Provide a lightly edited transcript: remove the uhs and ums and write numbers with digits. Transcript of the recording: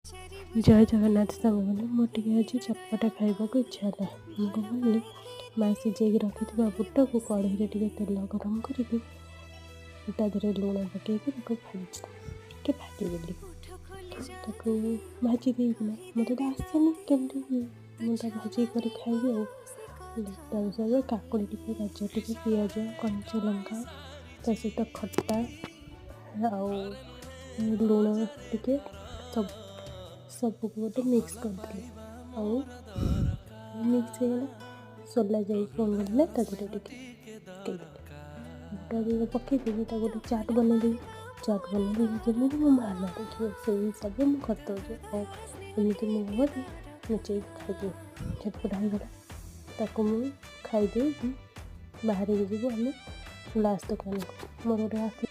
जय जगन्नाथ सांग मैंने मोटे आज चटपटा खाइबा इच्छा है मुझे कहली माँ सीझे रखी बुट को कढ़ई तेल गरम करके लुण पकईकि भाजीदेली भाजी देना मत तो आसेनी केमती मुझे भाजी कर खाइबी सहित काकुड़ी टे गाजर टे पिज कंचा लंका ता सहित खट्टा आउ लुण टे सब सबको गोटे मिक्स करदेली आउ मिक्स होगा सोला जाई फोन गले पकईदेली पकईदेवी गोटे चाट बनईदेवी चाट बनईदेवी जमी मो माँ मारे से हिसाब से मुझे करदे एमती मुझे लुचे खाई झटपट होगला ताको मुझे खाईदे बाहर जीव आम लास्ट दुकान को मोर गोटे